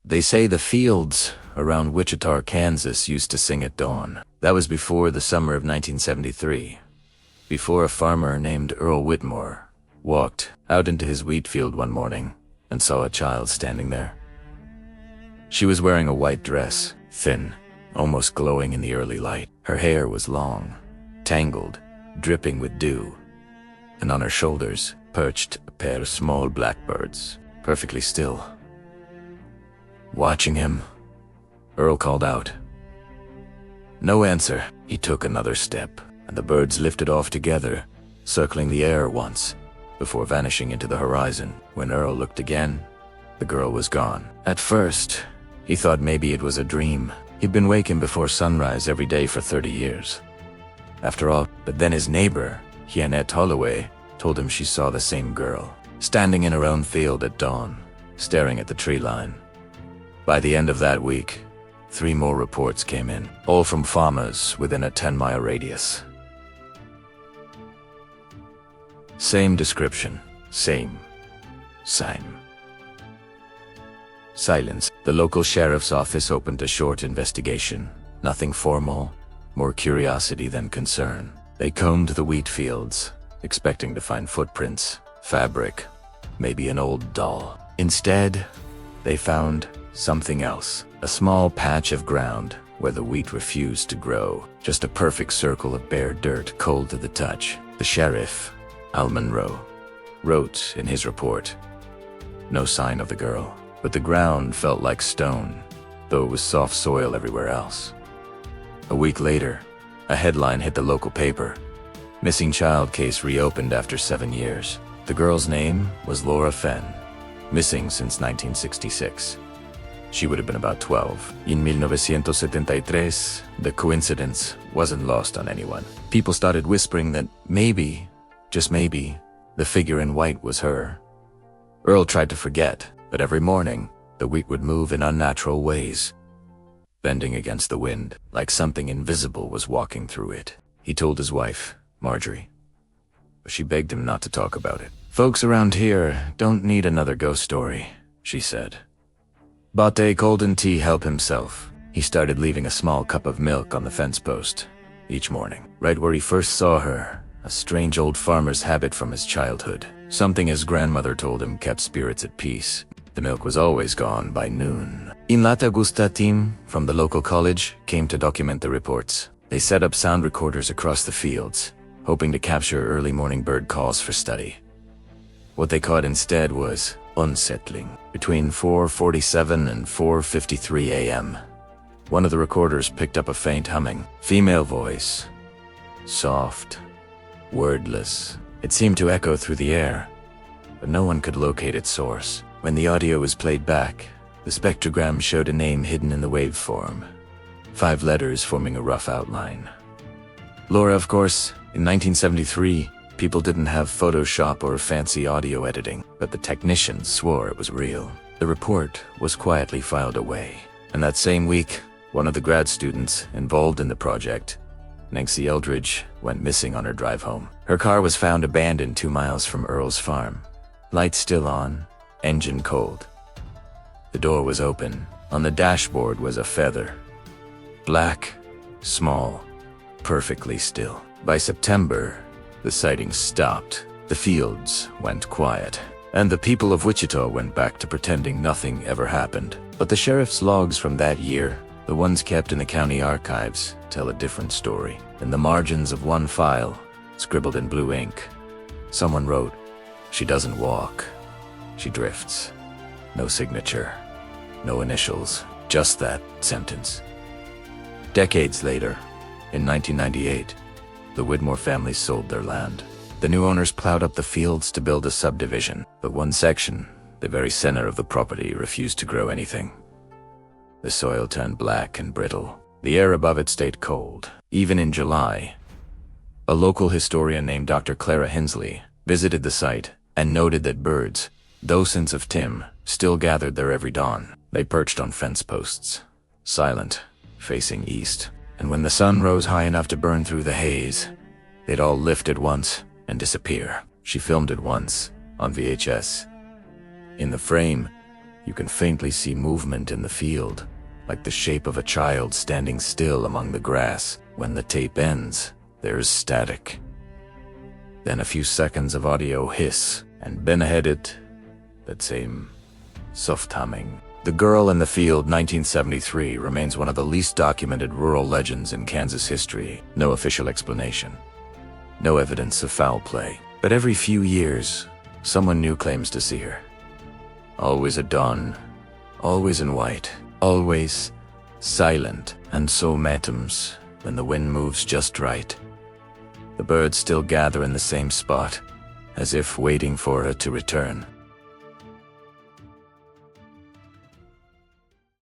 They say the fields around Wichita, Kansas used to sing at dawn. That was before the summer of 1973. Before a farmer named Earl Whitmore walked out into his wheat field one morning and saw a child standing there. She was wearing a white dress, thin, almost glowing in the early light. Her hair was long, tangled, dripping with dew, and on her shoulders perched a pair of small blackbirds, perfectly still. Watching him, Earl called out. No answer. He took another step, and the birds lifted off together, circling the air once, before vanishing into the horizon. When Earl looked again, the girl was gone. At first, he thought maybe it was a dream. He'd been waking before sunrise every day for 30 years. After all, but then his neighbor, Annette Holloway, told him she saw the same girl, standing in her own field at dawn, staring at the tree line. By the end of that week, 3 more reports came in, all from farmers within a 10-mile radius. Same description, same sign. Silence. The local sheriff's office opened a short investigation. Nothing formal, more curiosity than concern. They combed the wheat fields, expecting to find footprints, fabric, maybe an old doll. Instead, they found something else. A small patch of ground where the wheat refused to grow. Just a perfect circle of bare dirt, cold to the touch. The sheriff, Al Monroe, wrote in his report, no sign of the girl, but the ground felt like stone, though it was soft soil everywhere else. A week later, a headline hit the local paper. Missing child case reopened after 7 years. The girl's name was Laura Fenn, missing since 1966. She would have been about 12. In 1973, the coincidence wasn't lost on anyone. People started whispering that maybe, just maybe, the figure in white was her. Earl tried to forget, but every morning, the wheat would move in unnatural ways, bending against the wind, like something invisible was walking through it. He told his wife, Marjorie, but she begged him not to talk about it. Folks around here don't need another ghost story, she said. Bate golden tea, help himself. He started leaving a small cup of milk on the fence post each morning, right where he first saw her, a strange old farmer's habit from his childhood. Something his grandmother told him kept spirits at peace. The milk was always gone by noon. In Lata Gusta team from the local college came to document the reports. They set up sound recorders across the fields, hoping to capture early morning bird calls for study. What they caught instead was unsettling. Between 4:47 and 4:53 a.m., one of the recorders picked up a faint humming. Female voice. Soft. Wordless. It seemed to echo through the air, but no one could locate its source. When the audio was played back, the spectrogram showed a name hidden in the waveform. 5 letters forming a rough outline. Laura, of course, in 1973, people didn't have Photoshop or fancy audio editing, but the technicians swore it was real. The report was quietly filed away, and that same week, one of the grad students involved in the project, Nancy Eldridge, went missing on her drive home. Her car was found abandoned 2 miles from Earl's farm. Lights still on, engine cold. The door was open. On the dashboard was a feather. Black, small, perfectly still. By September, the sightings stopped. The fields went quiet, and the people of Wichita went back to pretending nothing ever happened. But the sheriff's logs from that year, the ones kept in the county archives, tell a different story. In the margins of one file, scribbled in blue ink, someone wrote, "She doesn't walk. She drifts." No signature, no initials, just that sentence. Decades later, in 1998, the Whitmore family sold their land. The new owners plowed up the fields to build a subdivision, but one section, the very center of the property, refused to grow anything. The soil turned black and brittle. The air above it stayed cold. Even in July, a local historian named Dr. Clara Hensley visited the site and noted that birds, docents of Tim, still gathered there every dawn. They perched on fence posts, silent, facing east. And when the sun rose high enough to burn through the haze, they'd all lift at once and disappear. She filmed it once, on VHS. In the frame, You can faintly see movement in the field, like the shape of a child standing still among the grass. When the tape ends, there's static. Then a few seconds of audio hiss, and Ben ahead it, that same soft humming. The Girl in the Field 1973 remains one of the least documented rural legends in Kansas history. No official explanation. No evidence of foul play. But every few years, someone new claims to see her. Always at dawn, always in white, always silent, and so matins, when the wind moves just right. The birds still gather in the same spot, as if waiting for her to return.